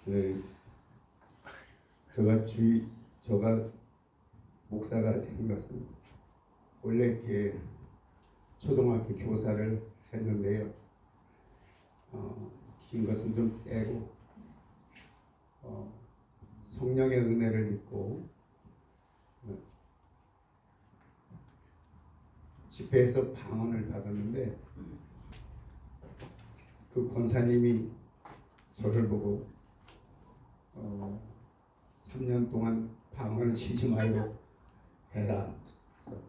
네, 저가 목사가 된 것은 원래 이렇게 초등학교 교사를 했는데요. 긴 것은 좀 빼고 성령의 은혜를 입고 집회에서 방언을 받았는데 그 권사님이 저를 보고 3년 동안 방언을 치지 말고 해라. 그래서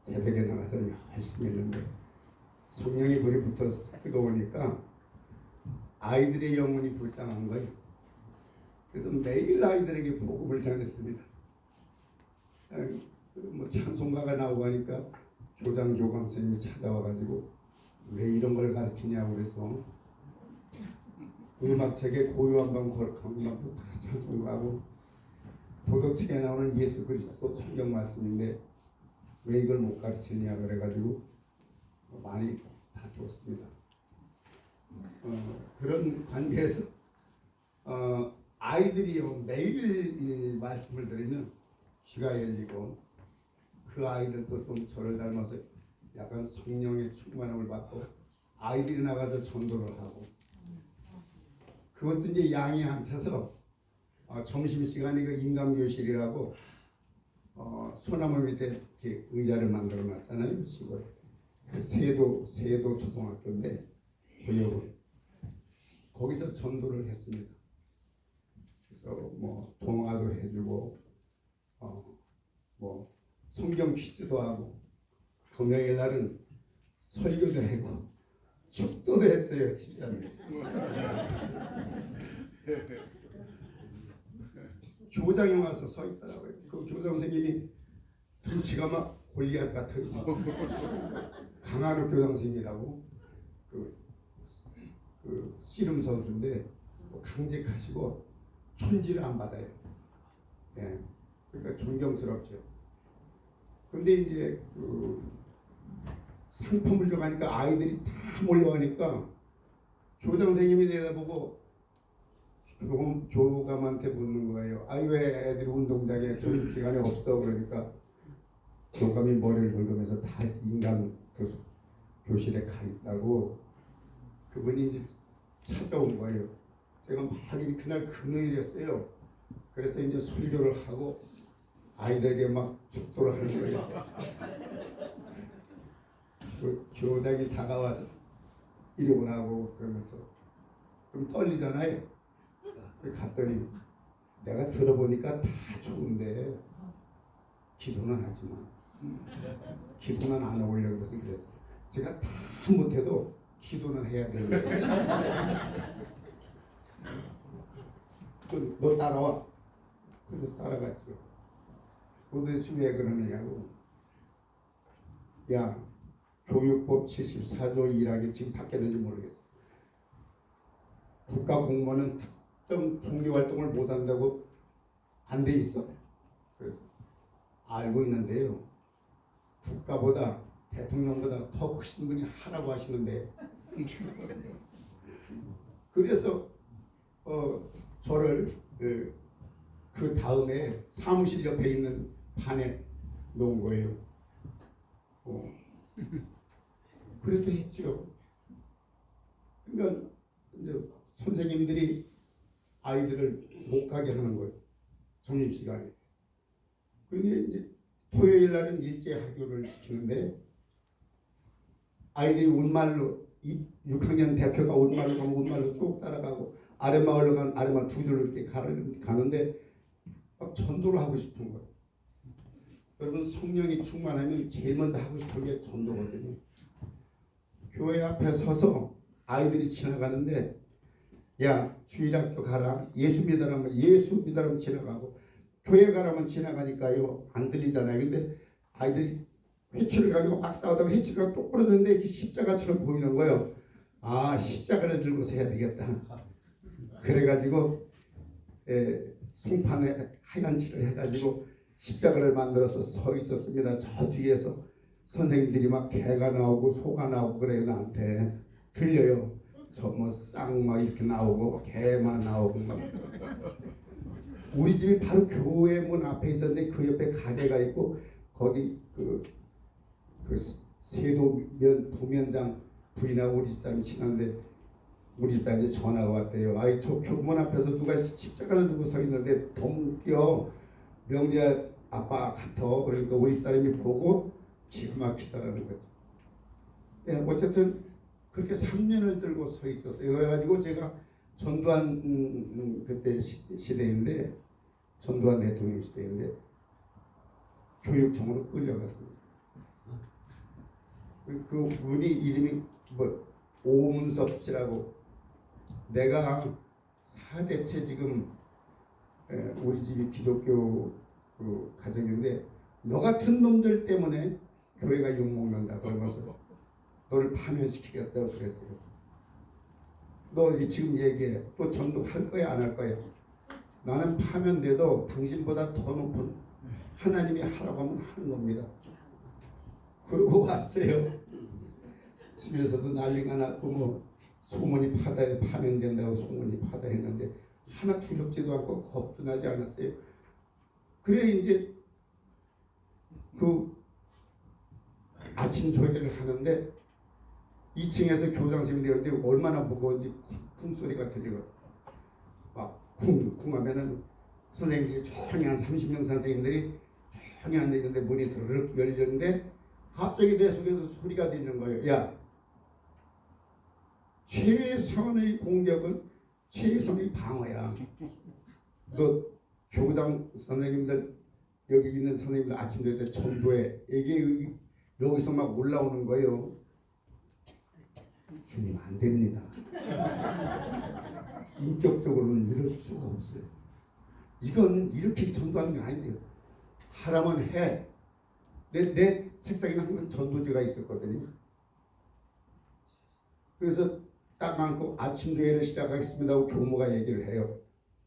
새벽에 나가서 열심히 했는데 성령의 불이 붙어서 뜨거우니까 아이들의 영혼이 불쌍한 거예요. 그래서 매일 아이들에게 복음을 전했습니다. 뭐 찬송가가 나오고 하니까 교장 교감 선생님이 찾아와가지고 왜 이런 걸 가르치냐고 그래서 음악책에 고요한 밤 거룩한 음악도 다 찬송가고 도덕책에 나오는 예수 그리스도 성경 말씀인데 왜 이걸 못 가르치냐 그래가지고 많이 다투었습니다. 그런 관계에서 아이들이요 매일 말씀을 들으면 귀가 열리고 그 아이들도 좀 저를 닮아서 약간 성령의 충만함을 받고 아이들이 나가서 전도를 하고 그것도 이제 양이 안 차서 점심시간에 그 인간교실이라고 소나무 밑에 이렇게 의자를 만들어 놨잖아요. 시골에. 세도 초등학교인데 고역을 거기서 전도를 했습니다. 그래서 뭐 동화도 해주고 뭐 성경 퀴즈도 하고 금요일 날은 설교도 하고 축도도 했어요. 집사님. 교장이 와서 서 있더라고요. 그 교장 선생님이 등치가 막 골리앗 같아요. 강한우 교장 선생님이라고 그 씨름 선수인데 강직하시고 촌지를 안 받아요. 예, 그러니까 존경스럽죠. 근데 이제 상품을 줘가니까 아이들이 다 몰려가니까 교장 선생님이 내다보고 교감한테 묻는 거예요. 아이 왜 애들이 운동장에 점심시간에 없어? 그러니까 교감이 머리를 긁으면서 다 인간 교실에 가 있다고 그분이 이제 찾아온 거예요. 제가 막 그날 금요일이었어요. 그래서 이제 설교를 하고 아이들에게 막 축도를 하는 거예요. 그 교장이 다가와서 이리 오라고 그러면서 좀 떨리잖아요. 갔더니 내가 들어보니까 다 좋은데 기도는 하지만 기도는 안 어울려 그래서 그랬어요. 제가 다 못해도 기도는 해야 되는 거예요. 너 따라와. 그래서 따라갔죠. 도대체 왜 그러느냐고. 야, 교육법 74조 1항이 지금 바뀌었는지 모르겠어. 국가 공무원은 특정 종교활동을 못한다고 안 돼 있어. 그래서 알고 있는데요. 국가보다 대통령보다 더 크신 분이 하라고 하시는데 그래서 저를 그 다음에 사무실 옆에 있는 반에 놓은 거예요. 그래도 했죠. 그러니까 이제 선생님들이 아이들을 못 가게 하는 거예요. 점심시간에. 근데 이제 토요일 날은 일제 학교를 시키는데 아이들이 운말로 6학년 대표가 운말로 가면 운말로 쭉 따라가고 아랫마을로 가면 아랫마을 두 줄로 이렇게 가는데 막 전도를 하고 싶은 거예요. 여러분 성령이 충만하면 제일 먼저 하고 싶은 게 전도거든요. 교회 앞에 서서 아이들이 지나가는데 야 주일학교 가라 예수 믿으라면 지나가고 교회 가라면 지나가니까요 안 들리잖아요. 근데 아이들이 회초를 가지고 막 싸우다가 회초가 똑 부러졌는데 십자가처럼 보이는 거예요. 아 십자가를 들고서 해야 되겠다. 그래가지고 송판에 하얀 칠을 해가지고 십자가를 만들어서 서 있었습니다. 저 뒤에서 선생님들이 막 개가 나오고 소가 나오고 그래요. 나한테 들려요. 저 뭐 쌍 막 이렇게 나오고 개만 나오고 막. 우리 집이 바로 교회 문 앞에 있었는데 그 옆에 가게가 있고 거기 그 세도면 부면장 부인하고 우리 집사람 친한데 우리 집사람이 전화가 왔대요. 아이 저 교문 앞에서 누가 십자가를 두고 서 있는데 덤겨 명재 아빠 같아. 그러니까 우리 집사람이 보고 기가 막히다라는 거죠. 네, 어쨌든 그렇게 3년을 들고 서 있었어요. 그래가지고 제가 전두환 그때 시대인데 전두환 대통령 시대인데 교육청으로 끌려갔습니다. 그 분이 이름이 뭐 오문섭 씨라고 내가 4대째 지금 우리 집이 기독교 그 가정인데 너 같은 놈들 때문에 교회가 욕먹는다 그러면서 너를 파면시키겠다고 그랬어요. 너 지금 얘기해. 또 전도할 거야 안 할 거야? 나는 파면돼도 당신보다 더 높은 하나님이 하라고 하면 하는 겁니다. 그러고 왔어요. 집에서도 난리가 났고 뭐 소문이 파다에 파면된다고 소문이 파다했는데 하나 두렵지도 않고 겁도 나지 않았어요. 그래 이제 그 아침 조회를 하는데 2층에서 교장 선생님이 되는데 얼마나 무거운지 쿵 소리가 들리고 막 쿵쿵 하면은 선생님들이 조용히 한 30명 선생님들이 조용히 앉아있는데 문이 드르륵 열렸는데 갑자기 내 속에서 소리가 들리는 거예요. 야, 최선의 공격은 최선의 방어야. 너 교장 선생님들 여기 있는 선생님들 아침 될 때 전도에 이게 여기서 막 올라오는 거예요. 주님 안 됩니다. 인격적으로는 이럴 수가 없어요. 이건 이렇게 전도하는 게 아닌데요. 하라면 해. 내 책상에는 항상 전도지가 있었거든요. 그래서 딱 많고 아침 교회를 시작하겠습니다 하고 교모가 얘기를 해요.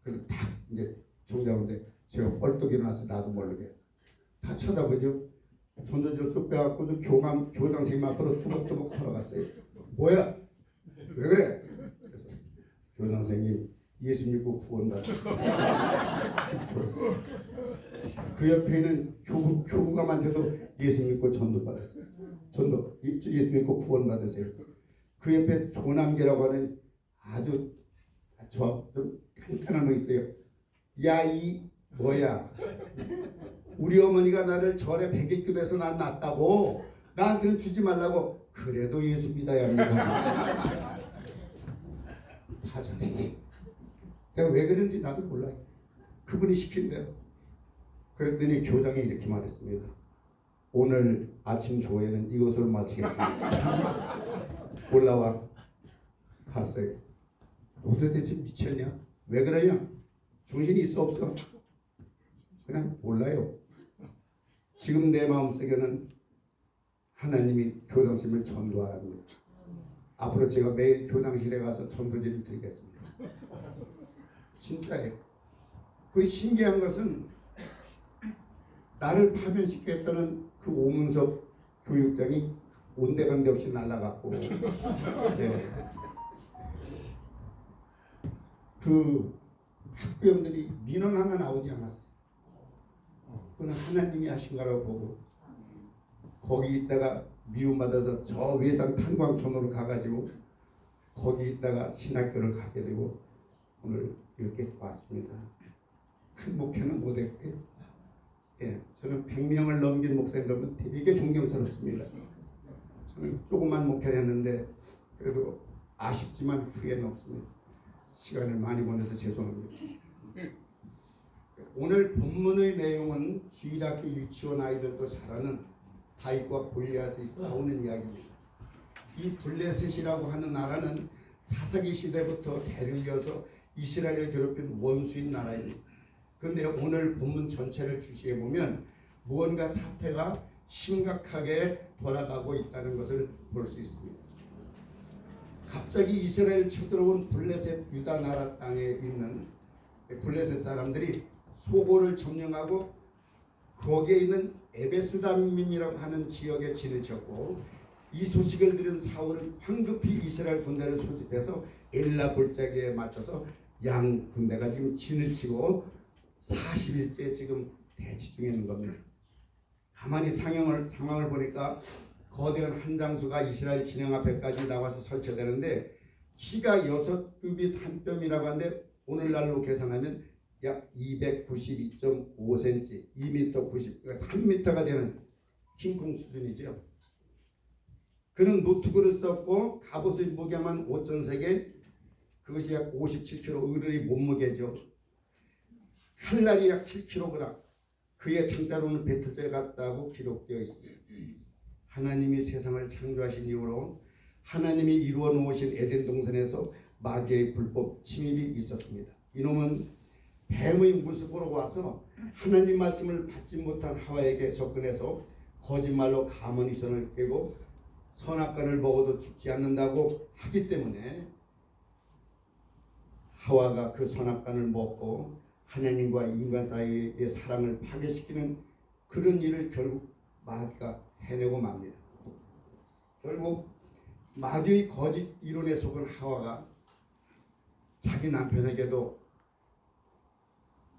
그래서 딱 이제 종자인데 제가 벌떡 일어나서 나도 모르게 다 쳐다보죠. 전도지를 쑥 빼갖고 교장 선생님 앞으로 뚜벅뚜벅 걸어갔어요. 뭐야? 왜 그래? 그래서 교장 선생님 예수 믿고 구원받았어요. 그 옆에 있는 교구감한테도 예수 믿고 전도받았어요. 예수 믿고 구원받으세요. 그 옆에 조남계라고 하는 아주 좀 깐깐한 놈 있어요. 야, 이 뭐야? 우리 어머니가 나를 절에 100일급에서 난 낳았다고 나한테는 주지 말라고. 그래도 예수 믿어야 합니다. 다 전했어요. 내가 왜 그런지 나도 몰라요. 그분이 시킨 대로. 그랬더니 교장이 이렇게 말했습니다. 오늘 아침 조회는 이것으로 마치겠습니다. 올라와. 갔어요. 너 도대체 미쳤냐? 왜 그러냐? 정신이 있어 없어? 그냥 몰라요. 지금 내 마음속에는 하나님이 교장님을 전도하라는 거죠. 앞으로 제가 매일 교장실에 가서 전도지를 드리겠습니다. 진짜예요. 그 신기한 것은 나를 파면시켰다는 그 오문섭 교육장이 온데간데 없이 날아갔고 네. 그 학부형들이 민원 하나 나오지 않았어요. 그건 하나님이 하신 거라고 보고 거기 있다가 미움받아서 저 외산 탄광촌으로 가가지고 거기 있다가 신학교를 가게 되고 오늘 이렇게 왔습니다. 큰 목회는 못했고요. 예, 저는 100명을 넘긴 목사님 보면 되게 존경스럽습니다. 저는 조그만 목회를 했는데 그래도 아쉽지만 후회는 없습니다. 시간을 많이 보내서 죄송합니다. 오늘 본문의 내용은 주일학교 유치원 아이들도 잘 아는 다윗과 골리앗이 싸우는 이야기입니다. 이 블레셋이라고 하는 나라는 사사기 시대부터 대를 이어서 이스라엘을 괴롭힌 원수인 나라입니다. 그런데 오늘 본문 전체를 주시해 보면 무언가 사태가 심각하게 돌아가고 있다는 것을 볼 수 있습니다. 갑자기 이스라엘 쳐들어온 블레셋 유다 나라 땅에 있는 블레셋 사람들이 소고를 점령하고 거기에 있는 에베스담민이라고 하는 지역에 진을 쳤고 이 소식을 들은 사울은 황급히 이스라엘 군대를 소집해서 엘라 골짜기에 맞춰서 양 군대가 지금 진을 치고 40일째 지금 대치 중에 있는 겁니다. 가만히 상황을 보니까 거대한 한 장수가 이스라엘 진영 앞에까지 나와서 설치되는데 키가 6규빗 한 뼘이라고 하는데 오늘날로 계산하면 약 292.5cm, 2m 90, 그러니까 3m가 되는 킹콩 수준이죠. 그는 노트구를 썼고 갑옷의 무게만 5,000세겔, 그것이 약 57kg, 어른의 몸무게죠. 칼날이 약 7kg, 그의 창자로는 배틀자에 같다고 기록되어 있습니다. 하나님이 세상을 창조하신 이후로 하나님이 이루어 놓으신 에덴 동산에서 마귀의 불법 침입이 있었습니다. 이놈은 뱀의 모습으로 와서 하나님 말씀을 받지 못한 하와에게 접근해서 거짓말로 가문의 선을 깨고 선악과를 먹어도 죽지 않는다고 하기 때문에 하와가 그 선악과를 먹고 하나님과 인간 사이의 사랑을 파괴시키는 그런 일을 결국 마귀가 해내고 맙니다. 결국 마귀의 거짓 이론에 속은 하와가 자기 남편에게도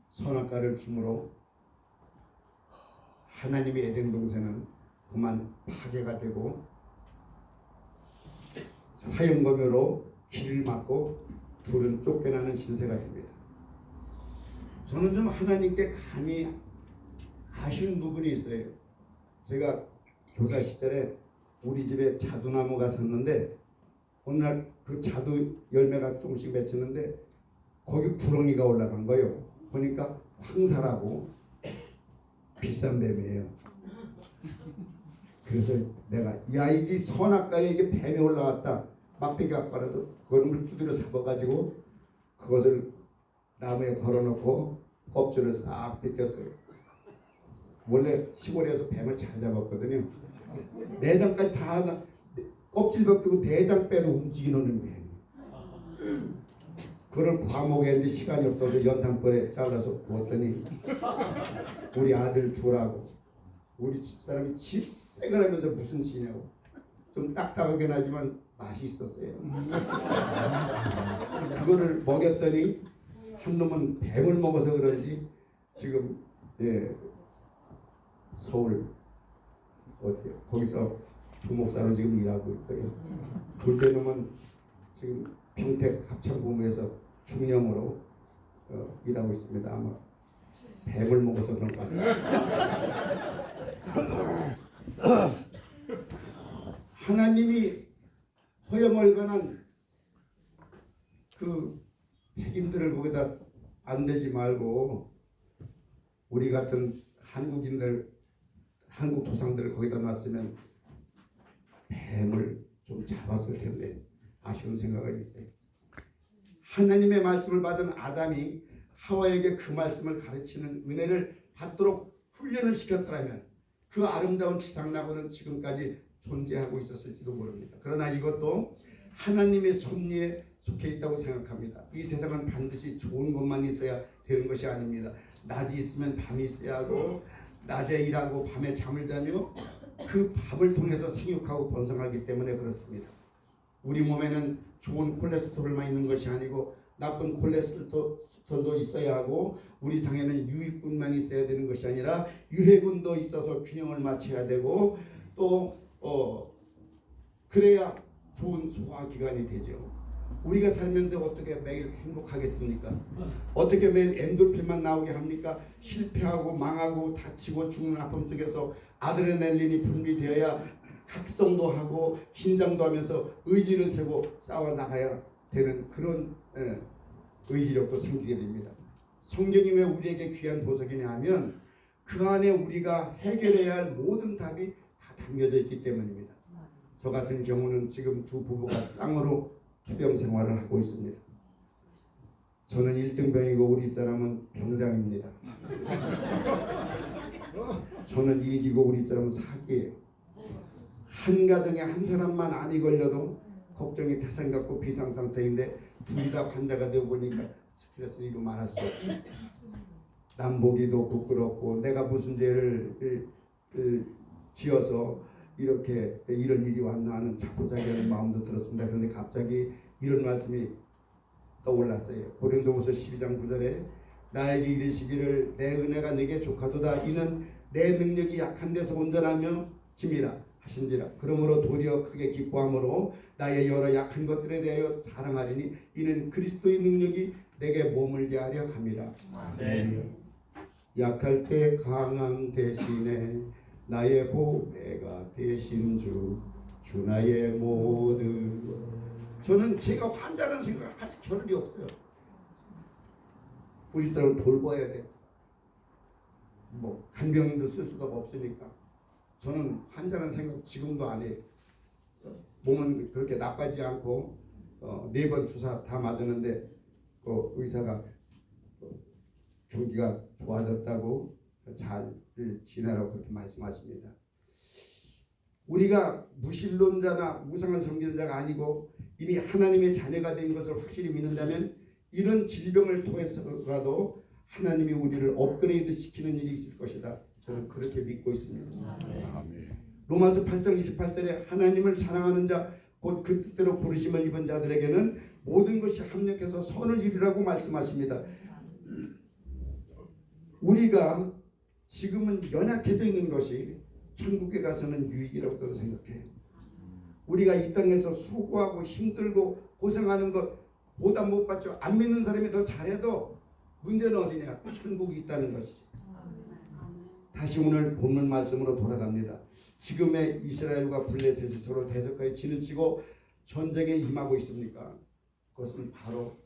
선악과를 주므로 하나님의 에덴 동산은 그만 파괴가 되고 화염검으로 길을 막고 둘은 쫓겨나는 신세가 됩니다. 저는 좀 하나님께 감히 아쉬운 부분이 있어요. 제가 교사 시절에 우리 집에 자두나무가 섰는데 어느 날 그 자두 열매가 조금씩 맺히는데 거기 구렁이가 올라간 거예요. 보니까 황사라고 비싼 뱀이에요. 그래서 내가 야 이게 선악과에 이게 뱀이 올라왔다. 막대기 아까라도 그걸 두드려 잡아가지고 그것을 나무에 걸어놓고 껍질을 싹 벗겼어요. 원래 시골에서 뱀을 잘 잡았거든요. 내장까지 다 껍질 벗기고 내장 빼도 움직이는 뱀. 그걸 과목했는데 시간이 없어서 연탄불에 잘라서 구웠더니 우리 아들 둘하고 우리 집사람이 질색을 하면서 무슨 시냐고. 좀 딱딱하긴 하지만 맛이 있었어요. 그거를 먹였더니 한 놈은 뱀을 먹어서 그런지 지금 서울 어디요? 거기서 부목사로 지금 일하고 있고요. 둘째 놈은 지금 평택 합창부무에서 중령으로 일하고 있습니다. 아마 뱀을 먹어서 그런 것 같아요. 하나님이 허여멀건한 그 백인들을 거기다 안대지 말고 우리 같은 한국인들, 한국 조상들을 거기다 놨으면 뱀을 좀 잡았을 텐데 아쉬운 생각이 있어요. 하나님의 말씀을 받은 아담이 하와에게 그 말씀을 가르치는 은혜를 받도록 훈련을 시켰더라면 그 아름다운 지상낙원은 지금까지 존재하고 있었을지도 모릅니다. 그러나 이것도 하나님의 섭리에 속해 있다고 생각합니다. 이 세상은 반드시 좋은 것만 있어야 되는 것이 아닙니다. 낮이 있으면 밤이 있어야 하고 낮에 일하고 밤에 잠을 자며 그 밤을 통해서 생육하고 번성하기 때문에 그렇습니다. 우리 몸에는 좋은 콜레스테롤만 있는 것이 아니고 나쁜 콜레스테롤도 있어야 하고 우리 장에는 유익균만 있어야 되는 것이 아니라 유해균도 있어서 균형을 맞춰야 되고 또 그래야 좋은 소화기관이 되죠. 우리가 살면서 어떻게 매일 행복하겠습니까? 어떻게 매일 엔돌핀만 나오게 합니까? 실패하고 망하고 다치고 죽는 아픔 속에서 아드레날린이 분비되어야 각성도 하고 긴장도 하면서 의지를 세고 싸워 나가야 되는 그런 의지력도 생기게 됩니다. 성경이 왜 우리에게 귀한 보석이냐 하면 그 안에 우리가 해결해야 할 모든 답이 다 담겨져 있기 때문입니다. 저 같은 경우는 지금 두 부부가 쌍으로 투병 생활을 하고 있습니다. 저는 1등병이고 우리 사람은 병장입니다. 저는 2기고 우리 사람은 4기예요. 한 가정에 한 사람만 암이 걸려도 걱정이 태산 같고 비상 상태인데 둘이 다 환자가 되어 보니까 스트레스를 이루 말할 수 없죠. 남 보기도 부끄럽고 내가 무슨 죄를 지어서 이렇게 이런 일이 왔나 하는 자포자기하는 마음도 들었습니다. 그런데 갑자기 이런 말씀이 떠올랐어요. 고린도후서 12장 9절에 나에게 이르시기를 내 은혜가 내게 족하도다. 이는 내 능력이 약한 데서 온전하며 짐이라 하신지라. 그러므로 도리어 크게 기뻐함으로 나의 여러 약한 것들에 대하여 자랑하리니 이는 그리스도의 능력이 내게 머물게 하려 함이라. 네. 약할 때 강함 대신에 나의 보배가 되신 주 나의 모든 것. 저는 제가 환자라는 생각할 겨를이 없어요. 우리 사람을 돌봐야 돼. 뭐 간병인도 쓸 수도 없으니까 저는 환자라는 생각 지금도 안 해요. 몸은 그렇게 나빠지지 않고 4번 주사 다 맞았는데 그 의사가 경기가 좋아졌다고 잘 지내라고 그렇게 말씀하십니다. 우리가 무신론자나 무상한 섬기는 자가 아니고 이미 하나님의 자녀가 된 것을 확실히 믿는다면 이런 질병을 통해서라도 하나님이 우리를 업그레이드 시키는 일이 있을 것이다. 저는 그렇게 믿고 있습니다. 아멘. 로마서 8장 28절에 하나님을 사랑하는 자 곧 그 뜻대로 부르심을 입은 자들에게는 모든 것이 합력해서 선을 이루라고 말씀하십니다. 우리가 지금은 연약해져 있는 것이 천국에 가서는 유익이라고 저는 생각해요. 우리가 이 땅에서 수고하고 힘들고 고생하는 것 보답 못 받죠. 안 믿는 사람이 더 잘해도 문제는 어디냐? 천국이 있다는 것이죠. 다시 오늘 본문 말씀으로 돌아갑니다. 지금의 이스라엘과 블레셋이 서로 대적하여 진을 치고 전쟁에 임하고 있습니까? 그것은 바로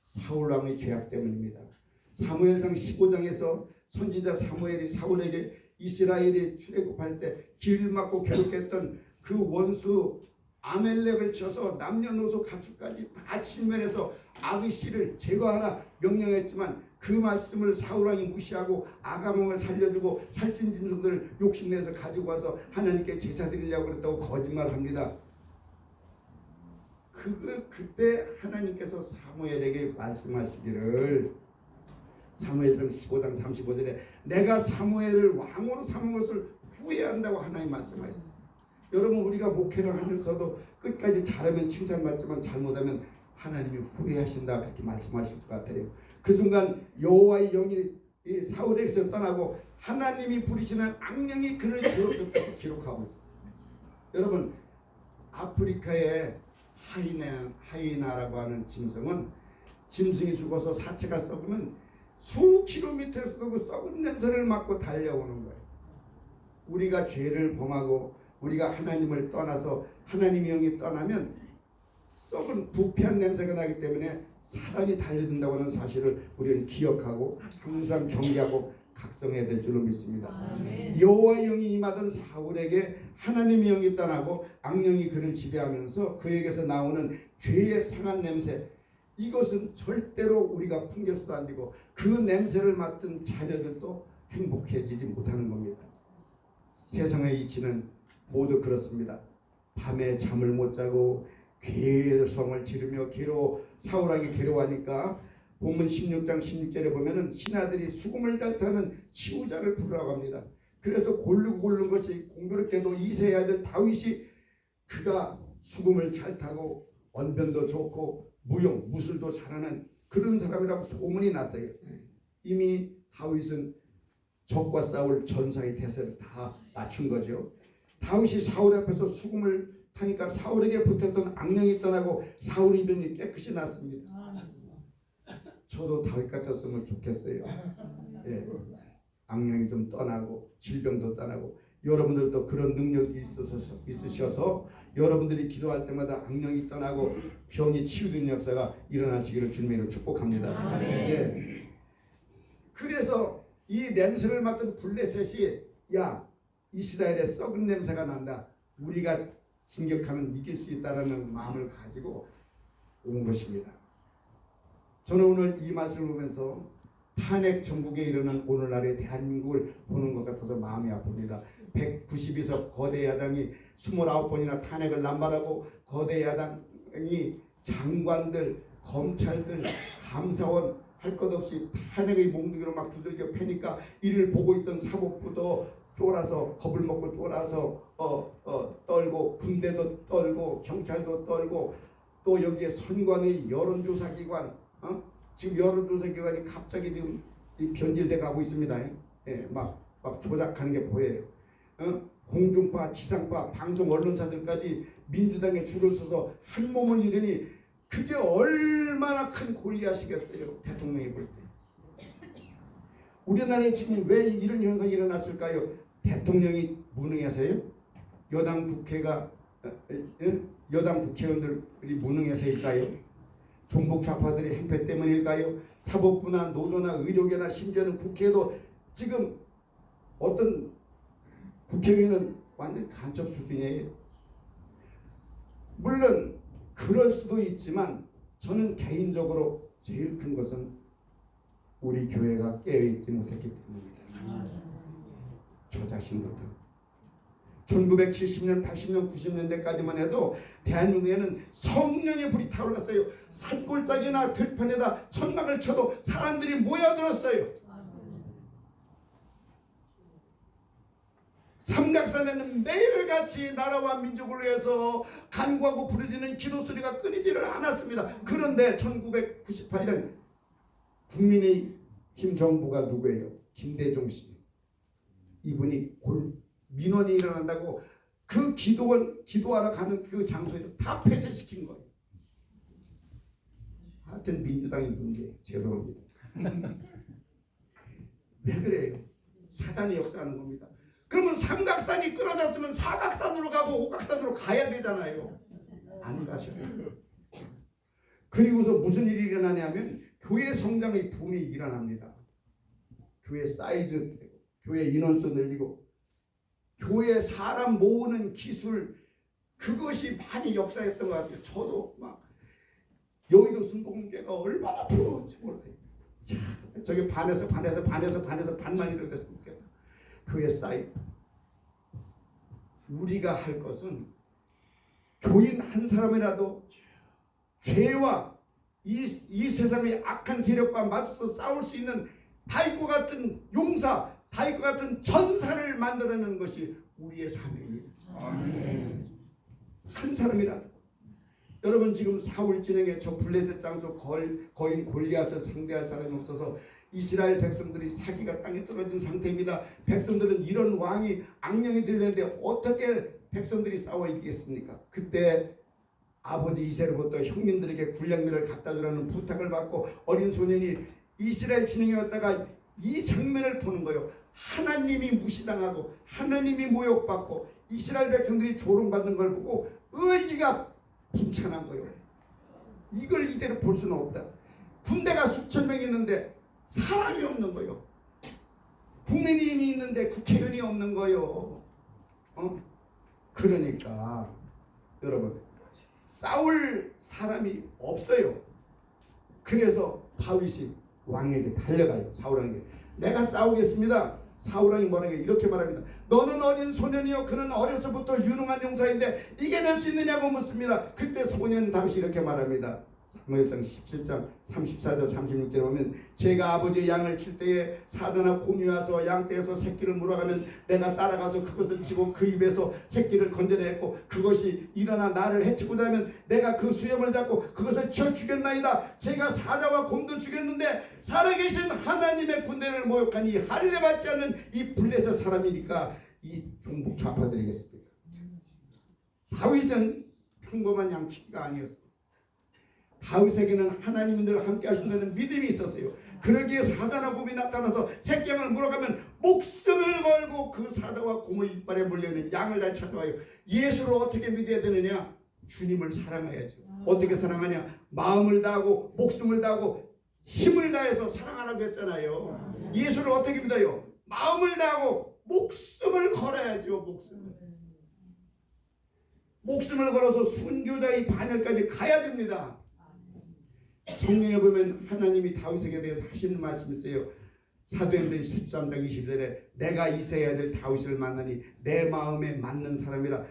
사울 왕의 죄악 때문입니다. 사무엘상 15장에서 선지자 사무엘이 사울에게 이스라엘이 출애굽할 때 길 막고 괴롭게 했던 그 원수 아멜렉을 쳐서 남녀노소 가축까지 다 침멸해서 악의 씨를 제거하라 명령했지만 그 말씀을 사울왕이 무시하고 아가몽을 살려주고 살찐 짐승들을 욕심내서 가지고 와서 하나님께 제사 드리려고 그랬다고 거짓말합니다. 그때 하나님께서 사무엘에게 말씀하시기를 사무엘상 15장 35절에 내가 사무엘을 왕으로 삼은 것을 후회한다고 하나님 말씀하셨어요. 여러분 우리가 목회를 하면서도 끝까지 잘하면 칭찬받지만 잘못하면 하나님이 후회하신다 그렇게 말씀하실 것 같아요. 그 순간 여호와의 영이 사울에게서 떠나고 하나님이 부리시는 악령이 그를 괴롭혔다고 기록하고 있어요. 여러분 아프리카의 하이나라고 하는 짐승은 짐승이 죽어서 사체가 썩으면 수 킬로미터에서도 그 썩은 냄새를 맡고 달려오는 거예요. 우리가 죄를 범하고 우리가 하나님을 떠나서 하나님의 영이 떠나면 썩은 부패한 냄새가 나기 때문에 사단이 달려든다고 하는 사실을 우리는 기억하고 항상 경계하고 각성해야 될 줄로 믿습니다. 여호와의 영이 임하던 사울에게 하나님의 영이 떠나고 악령이 그를 지배하면서 그에게서 나오는 죄의 상한 냄새, 이것은 절대로 우리가 풍겨서도 안 되고 그 냄새를 맡은 자녀들도 행복해지지 못하는 겁니다. 세상의 이치는 모두 그렇습니다. 밤에 잠을 못 자고 괴성을 지르며 사울왕이 괴로워하니까 본문 16장 16절에 보면은 신하들이 수금을 잘 타는 치우자를 부르라고 합니다. 그래서 고르는 것이 공교롭게도 이새의 아들 다윗이 그가 수금을 잘 타고 언변도 좋고 무술도 잘하는 그런 사람이라고 소문이 났어요. 이미 다윗은 적과 싸울 전사의 태세를 다 맞춘 거죠. 다윗이 사울 앞에서 수금을 타니까 사울에게 붙었던 악령이 떠나고 사울의 병이 깨끗이 났습니다. 저도 다윗 같았으면 좋겠어요. 예. 악령이 좀 떠나고 질병도 떠나고 여러분들도 그런 능력이 있으셔서 여러분들이 기도할 때마다 악령이 떠나고 병이 치유되는 역사가 일어나시기를 주님으로 축복합니다. 예. 그래서 이 냄새를 맡은 블레셋이 야 이스라엘의 썩은 냄새가 난다. 우리가 진격하면 이길 수 있다라는 마음을 가지고 온 것입니다. 저는 오늘 이 말씀을 보면서 탄핵 전국에 이르는 오늘날의 대한민국을 보는 것 같아서 마음이 아픕니다. 192석 거대 야당이 29번이나 탄핵을 남발하고 거대 야당이 장관들, 검찰들, 감사원 할 것 없이 탄핵의 몽둥이로 막 두들겨 패니까 이를 보고 있던 사법부도 쫄아서 겁을 먹고 쫄아서 떨고 군대도 떨고 경찰도 떨고 또 여기에 선관위 여론조사기관 지금 여론조사기관이 갑자기 지금 변질돼 가고 있습니다. 예, 막 조작하는 게 보여요. 공중파, 지상파, 방송 언론사들까지 민주당에 줄을 서서 한 몸을 이루니 그게 얼마나 큰 골리앗이겠어요. 대통령이 볼 때. 우리나라에 지금 왜 이런 현상이 일어났을까요? 대통령이 무능해서요? 여당 국회의원들이 무능해서일까요? 종북 좌파들의 행패 때문일까요? 사법부나 노조나 의료계나 심지어는 국회에도 지금 어떤 국회의원은 완전 간첩 수준이에요. 물론 그럴 수도 있지만 저는 개인적으로 제일 큰 것은 우리 교회가 깨어있지 못했기 때문입니다. 저 자신부터 1970년, 80년, 90년대까지만 해도 대한민국에는 성령의 불이 타올랐어요. 산골짜기나 들판에다 천막을 쳐도 사람들이 모여들었어요. 삼각산에는 매일같이 나라와 민족을 위해서 간구하고 부르짖는 기도소리가 끊이지를 않았습니다. 그런데 1998년 국민의힘 정부가 누구예요? 김대중 씨. 이분이 민원이 일어난다고 그 기도하러 가는 그 장소에 다 폐쇄시킨 거예요. 하여튼 민주당이 문제예요. 죄송합니다. 왜 그래요? 사단이 역사하는 겁니다. 그러면 삼각산이 끊어졌으면 사각산으로 가고 오각산으로 가야 되잖아요. 안 가셨어요. 그리고서 무슨 일이 일어나냐면 교회 성장의 붐이 일어납니다. 교회 사이즈, 교회 인원수 늘리고 교회 사람 모으는 기술, 그것이 많이 역사했던 것 같아요. 저도 막 여의도 순복음교회가 얼마나 부러운지 몰라요. 저게 반만 이루어졌으면 좋겠다. 교회 사이즈. 우리가 할 것은 교인 한 사람이라도 죄와 이 세상의 악한 세력과 맞서 싸울 수 있는 다윗과 같은 용사, 다윗과 같은 전사를 만들어내는 것이 우리의 사명입니다. 한 사람이라도. 여러분 지금 사울 진영에 저 블레셋 장소 거인 골리앗을 상대할 사람이 없어서 이스라엘 백성들이 사기가 땅에 떨어진 상태입니다. 백성들은 이런 왕이 악령이 들렸는데 어떻게 백성들이 싸워 이기겠습니까? 그때 아버지 이새로부터 형님들에게 군량미를 갖다 주라는 부탁을 받고 어린 소년이 이스라엘 진영에 왔다가 이 장면을 보는 거예요. 하나님이 무시당하고 하나님이 모욕받고 이스라엘 백성들이 조롱받는 걸 보고 의기가 분찬한 거예요. 이걸 이대로 볼 수는 없다. 군대가 수천 명 있는데 사람이 없는 거예요. 국민의힘이 있는데 국회의원이 없는 거예요. 그러니까 여러분 싸울 사람이 없어요. 그래서 다윗이 왕에게 달려가요. 사울왕에게. 내가 싸우겠습니다. 사울왕이 뭐라고 이렇게 말합니다. 너는 어린 소년이요 그는 어려서부터 유능한 용사인데 이겨낼 수 있느냐고 묻습니다. 그때 소년 다윗이 이렇게 말합니다. 사무엘상 17장 34절 36절에 보면 제가 아버지의 양을 칠 때에 사자나 곰이 와서 양떼에서 새끼를 물어가면 내가 따라가서 그것을 치고 그 입에서 새끼를 건져냈고 그것이 일어나 나를 해치고자 하면 내가 그 수염을 잡고 그것을 쳐 죽였나이다. 제가 사자와 곰도 죽였는데 살아계신 하나님의 군대를 모욕하니 할례받지 않는 이 블레셋 사람이니까 이 종북 좌파들이겠습니까? 다윗은 평범한 양치기가 아니었습니다. 다윗에게는 하나님이 늘 함께 하신다는 믿음이 있었어요. 그러기에 사자나 곰이 나타나서 새끼양을 물어가면 목숨을 걸고 그 사자와 곰의 이빨에 물려있는 양을 잘 찾아와요. 예수를 어떻게 믿어야 되느냐? 주님을 사랑해야죠. 어떻게 사랑하냐? 마음을 다하고 목숨을 다하고 힘을 다해서 사랑하라고 했잖아요. 예수를 어떻게 믿어요? 마음을 다하고 목숨을 걸어야죠. 목숨을 걸어서 순교자의 반열까지 가야 됩니다. 성경에 보면 하나님이 다윗에게 대해서 하시는 말씀이 있어요. 사도행전 13장 20절에 내가 이새의 아들 다윗을 만나니 내 마음에 맞는 사람이라.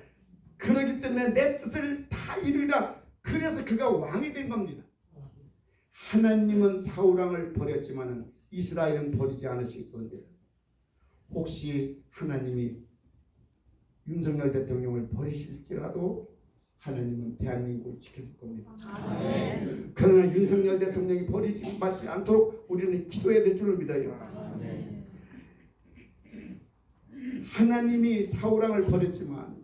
그러기 때문에 내 뜻을 다 이루리라. 그래서 그가 왕이 된 겁니다. 하나님은 사울왕을 버렸지만 이스라엘은 버리지 않으셨습니다. 혹시 하나님이 윤석열 대통령을 버리실지라도 하나님은 대한민국을 지켜줄 겁니다. 아멘. 그러나 윤석열 대통령이 버리지 맞지 않도록 우리는 기도해야 될 줄을 믿어요. 아멘. 하나님이 사울왕을 버렸지만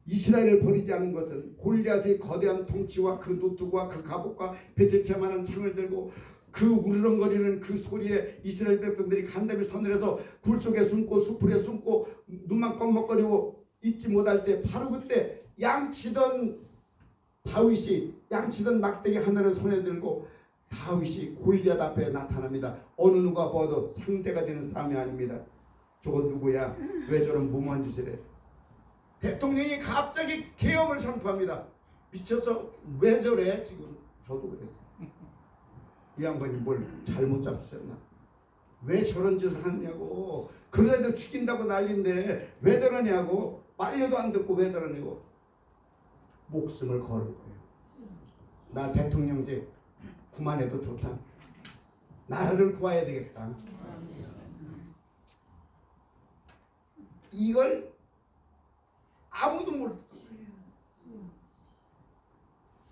이스라엘을 버리지 않은 것은 골리앗의 거대한 통치와 그 노트와 그 갑옷과 배틀채만한 창을 들고 그 우르렁거리는 그 소리에 이스라엘 백성들이 간담이 서늘해서 굴 속에 숨고 수풀에 숨고 눈만 껌먹거리고 잊지 못할 때 바로 그때 양치던 다윗이 양치던 막대기 하나를 손에 들고 다윗이 골리앗 앞에 나타납니다. 어느 누가 봐도 상대가 되는 싸움이 아닙니다. 저거 누구야? 왜 저런 무모한 짓을 해? 대통령이 갑자기 계엄을 선포합니다. 미쳐서 왜 저래? 지금 저도 그랬어요. 이 양반이 뭘 잘못 잡수셨나? 왜 저런 짓을 하느냐고. 그래도 죽인다고 난리인데 왜 저러냐고. 말려도 안 듣고 왜 저러냐고. 목숨을 걸을 거예요. 나 대통령제 그만해도 좋다. 나라를 구해야 되겠다. 이걸 아무도 몰랐던 거예요.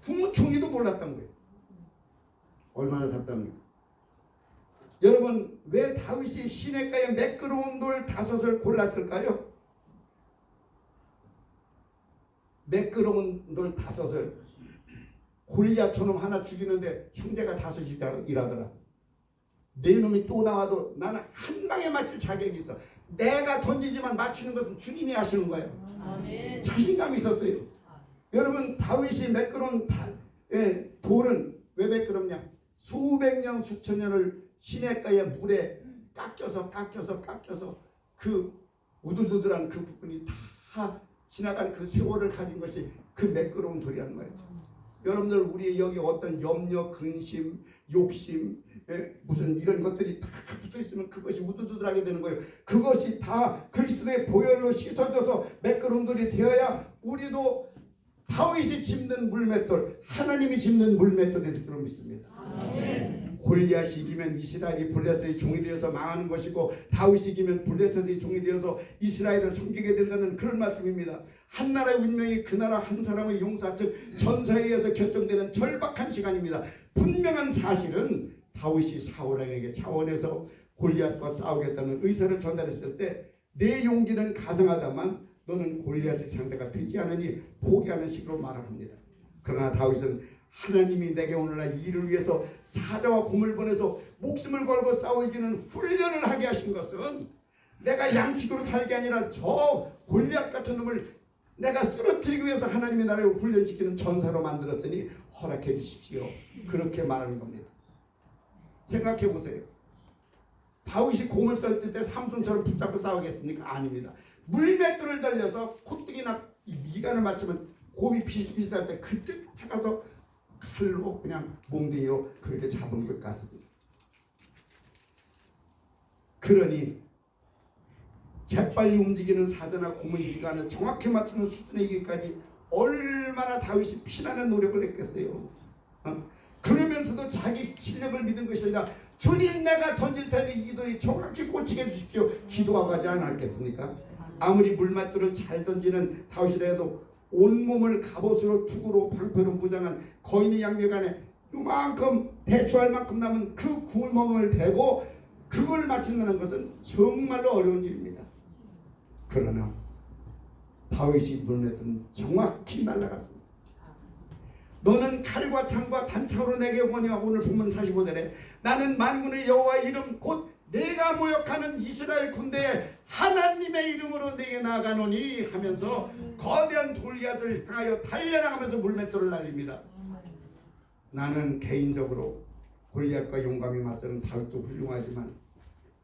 국무총리도 몰랐던 거예요. 얼마나 답답합니까? 여러분, 왜 다윗이 시냇가에 매끄러운 돌 5을 골랐을까요? 매끄러운 돌 5을 골리앗 저놈 하나 죽이는데 형제가 5이 일하더라. 네 놈이 또 나와도 나는 한 방에 맞힐 자격이 있어. 내가 던지지만 맞추는 것은 주님이 하시는 거예요. 아멘. 자신감이 있었어요. 여러분, 다윗이 매끄러운 돌은 왜 매끄럽냐? 수백 년 수천 년을 시냇가의 물에 깎여서 그 우들두들한 그 부분이 다 지나간 그 세월을 가진 것이 그 매끄러운 돌이라는 말이죠. 여러분들, 우리 여기 어떤 염려, 근심, 욕심, 무슨 이런 것들이 다 붙어있으면 그것이 우두두들하게 되는 거예요. 그것이 다 그리스도의 보혈로 씻어져서 매끄러운 돌이 되어야 우리도 다윗이 짚는 물맷돌, 하나님이 짚는 물맷돌이 될 줄 믿습니다. 아멘. 골리앗이 이기면 이스라엘이 블레셋의 종이 되어서 망하는 것이고 다윗이 이기면 블레셋의 종이 되어서 이스라엘을 섬기게 된다는 그런 말씀입니다. 한 나라의 운명이 그 나라 한 사람의 용사 즉 전사에 의해서 결정되는 절박한 시간입니다. 분명한 사실은 다윗이 사울왕에게 차원에서 골리앗과 싸우겠다는 의사를 전달했을 때 내 용기는 가상하다만 너는 골리앗의 상대가 되지 않으니 포기하는 식으로 말을 합니다. 그러나 다윗은 하나님이 내게 오늘날 일을 위해서 사자와 곰을 보내서 목숨을 걸고 싸워지는 훈련을 하게 하신 것은 내가 양식으로 살게 아니라 저 골리앗 같은 놈을 내가 쓰러뜨리기 위해서 하나님이 나를 훈련시키는 전사로 만들었으니 허락해 주십시오. 그렇게 말하는 겁니다. 생각해 보세요. 다윗이 곰을 썰 때 삼손처럼 붙잡고 싸우겠습니까? 아닙니다. 물맷돌을 달려서 콧등이나 미간을 맞추면 곰이 비슷비슷할 때 그때 쫓아가서 칼로 그냥 몽둥이로 그렇게 잡은 것 같습니다. 그러니 재빨리 움직이는 사자나 곰의 미간을 정확히 맞추는 수준에 이기까지 얼마나 다윗이 피나는 노력을 했겠어요. 그러면서도 자기 실력을 믿은 것이 아니라 주님, 내가 던질 테니 이 돌이 정확히 꽂히게 해주십시오. 기도하고 하지 않았겠습니까? 아무리 물맷돌을 잘 던지는 다윗이라도 온몸을 갑옷으로 투구로 방패로 무장한 거인의 양력 안에 요만큼 대추할 만큼 남은 그 구멍을 대고 그걸 맞춘다는 것은 정말로 어려운 일입니다. 그러나 다윗이 물맷돌은 정확히 날아갔습니다. 너는 칼과 창과 단창으로 내게 오거니와 오늘 본문 45절에 나는 만군의 여호와의 이름 곧 내가 모욕하는 이스라엘 군대에 하나님의 이름으로 내게 나아가노니 하면서 거대한 골리앗을 향하여 달려나가면서 물맷돌을 날립니다. 나는 개인적으로 골리앗과 용감히 맞서는 다윗도 훌륭하지만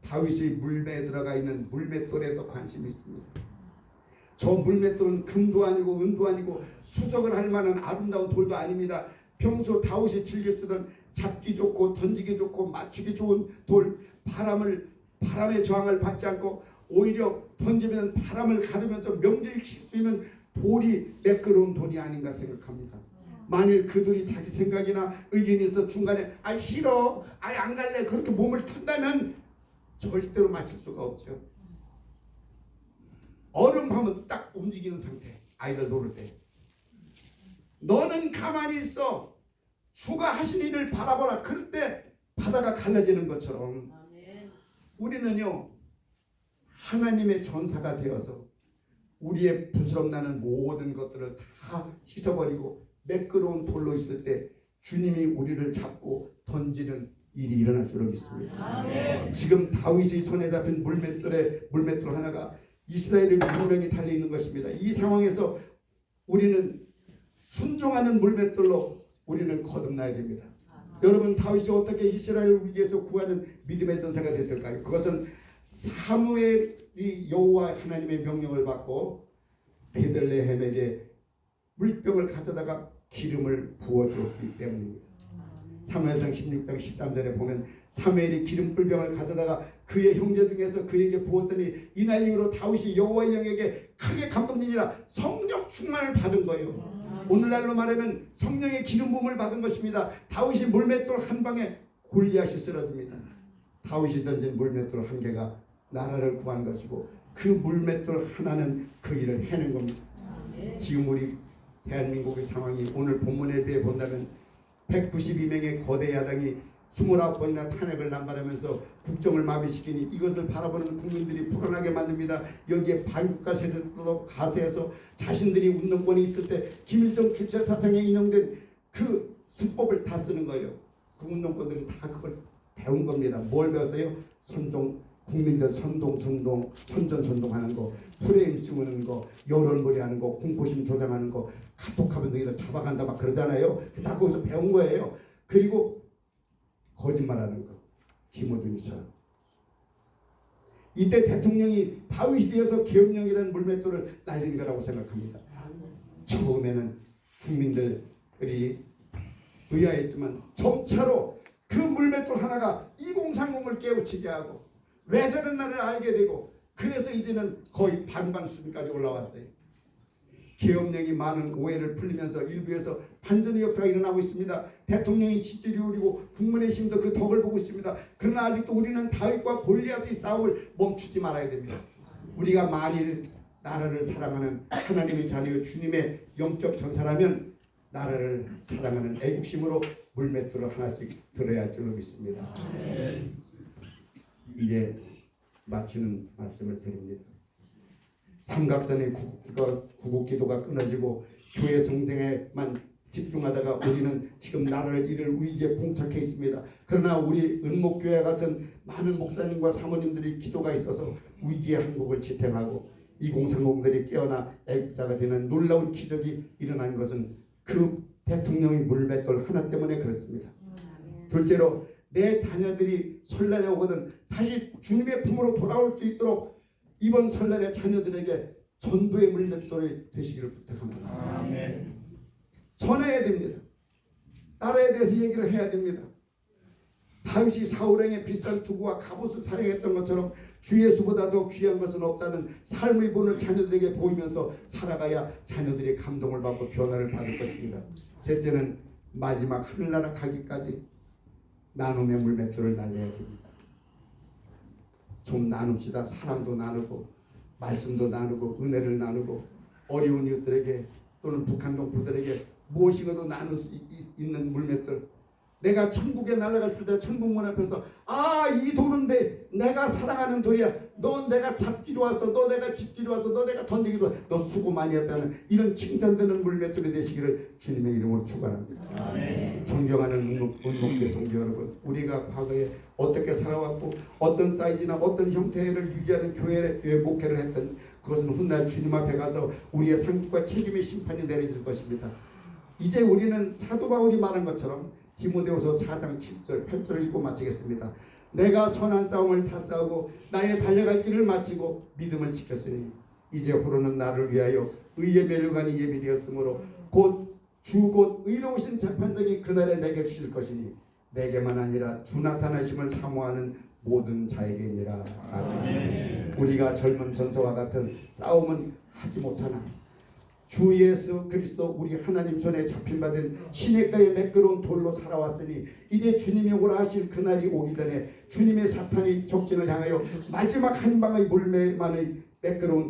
다윗이 물배에 들어가 있는 물맷돌에도 관심이 있습니다. 저 물맷돌은 금도 아니고 은도 아니고 수석을 할 만한 아름다운 돌도 아닙니다. 평소 다윗이 즐겨 쓰던 잡기 좋고 던지기 좋고 맞추기 좋은 돌, 바람의 저항을 받지 않고 오히려 던지면 바람을 가르면서 명중히 칠 수 있는 돌이 매끄러운 돌이 아닌가 생각합니다. 만일 그 돌이 자기 생각이나 의견이 있어 중간에 싫어 안 갈래 그렇게 몸을 튼다면 절대로 맞출 수가 없죠. 얼음하면 딱 움직이는 상태. 아이들 놀을 때 너는 가만히 있어 주가 하신 일을 바라보라. 그럴 때 바다가 갈라지는 것처럼 우리는요 하나님의 전사가 되어서 우리의 부스럼 나는 모든 것들을 다 씻어버리고 매끄러운 돌로 있을 때 주님이 우리를 잡고 던지는 일이 일어날 줄로 믿습니다. 지금 다윗의 손에 잡힌 물맷돌 하나가 이스라엘의 문명이 달려있는 것입니다. 이 상황에서 우리는 순종하는 물맷돌로 우리는 거듭나야 됩니다. 여러분 다윗이 어떻게 이스라엘을 위해서 구하는 믿음의 전사가 됐을까요? 그것은 사무엘이 여호와 하나님의 명령을 받고 베들레헴에게 물병을 가져다가 기름을 부어주었기 때문입니다. 사무엘상 16장 13절에 보면 사무엘이 기름불병을 가져다가 그의 형제 중에서 그에게 부었더니 이날 이후로 다윗이 여호와의 영에게 크게 감동되니라. 성령 충만을 받은 거예요. 오늘날로 말하면 성령의 기름 부음을 받은 것입니다. 다윗이 물맷돌 한 방에 골리앗이 쓰러집니다. 다윗이 던진 물맷돌 한 개가 나라를 구한 것이고 그 물맷돌 하나는 그 일을 해낸 겁니다. 지금 우리 대한민국의 상황이 오늘 본문에 대해 본다면 192명의 거대 야당이 29번이나 탄핵을 남발하면서 국정을 마비시키니 이것을 바라보는 국민들이 불안하게 만듭니다. 여기에 반국가 세력도 가세해서 자신들이 운동권이 있을 때 김일성 주체 사상에 인용된 그 수법을 다 쓰는 거예요. 그 운동권들이 다 그걸 배운 겁니다. 뭘 배웠어요? 국민들 선전하는 거, 프레임 씌우는 거, 여론몰이 하는 거, 공포심 조장하는 거, 카톡하면 너희들 잡아간다 막 그러잖아요. 다 거기서 배운 거예요. 그리고 거짓말하는 거, 김어준이처럼. 이때 대통령이 다윗이 되어서 계엄령이라는 물맷돌을 날린 거라고 생각합니다. 처음에는 국민들이 의아했지만 점차로 그 물맷돌 하나가 2030을 깨우치게 하고 왜 저런 나를 알게 되고 그래서 이제는 거의 반반 수준까지 올라왔어요. 계엄령이 많은 오해를 풀리면서 일부에서 반전의 역사가 일어나고 있습니다. 대통령이 지지율이 오르고 국민의 힘도 그 덕을 보고 있습니다. 그러나 아직도 우리는 다윗과 골리앗의 싸움을 멈추지 말아야 됩니다. 우리가 만일 나라를 사랑하는 하나님의 자녀 주님의 영적 전사라면 나라를 사랑하는 애국심으로 물맷돌을 하나씩 들어야 할 줄로 믿습니다. 이제 마치는 말씀을 드립니다. 삼각선의 구국기도가 끊어지고 교회 성장에만 집중하다가 우리는 지금 나라를 이룰 위기에 봉착해 있습니다. 그러나 우리 은목교회 같은 많은 목사님과 사모님들이 기도가 있어서 위기의 한국을 지탱하고 2030들이 깨어나 애국자가 되는 놀라운 기적이 일어난 것은 그 대통령의 물맷돌 하나 때문에 그렇습니다. 둘째로 내 자녀들이 설날에 오거든 다시 주님의 품으로 돌아올 수 있도록 이번 설날에 자녀들에게 전도의 물맷돌이 되시기를 부탁합니다. 아멘. 전해야 됩니다. 나라에 대해서 얘기를 해야 됩니다. 다윗이 사울왕의 비싼 투구와 갑옷을 사용했던 것처럼 주 예수보다 더 귀한 것은 없다는 삶의 본을 자녀들에게 보이면서 살아가야 자녀들이 감동을 받고 변화를 받을 것입니다. 셋째는 마지막 하늘나라 가기까지 나눔의 물맷돌을 날려야 됩니다. 좀 나눕시다. 사랑도 나누고 말씀도 나누고 은혜를 나누고 어려운 이웃들에게 또는 북한 동포들에게 무엇이고도 나눌 수 있는 물맷돌. 내가 천국에 날아갔을 때 천국문 앞에서 이 돌은 내가 사랑하는 돌이야. 너 내가 잡기로 왔어. 너 내가 짚기로 왔어. 너 내가 던지기로 왔어. 너 수고 많이 했다는 이런 칭찬되는 물맷돌이 되시기를 주님의 이름으로 축원합니다. 존경하는 은목교회 동지 여러분, 우리가 과거에 어떻게 살아왔고 어떤 사이즈나 어떤 형태를 유지하는 교회의 목회를 했던 그것은 훗날 주님 앞에 가서 우리의 상급과 책임의 심판이 내려질 것입니다. 이제 우리는 사도 바울이 말한 것처럼 디모데후서 4장 7절 8절을 읽고 마치겠습니다. 내가 선한 싸움을 다 싸우고 나의 달려갈 길을 마치고 믿음을 지켰으니 이제 호로는 나를 위하여 의의 멸관이 예비되었으므로 곧 의로우신 재판장이 그날에 내게 주실 것이니 내게만 아니라 주 나타나심을 사모하는 모든 자에게니라. 아멘. 우리가 젊은 전서와 같은 싸움은 하지 못하나 주 예수 그리스도 우리 하나님 손에 잡힌 받은 시냇가의 매끄러운 돌로 살아왔으니 이제 주님이 오라 하실 그날이 오기 전에 주님의 사탄이 적진을 향하여 마지막 한 방의 물매만의 매끄러운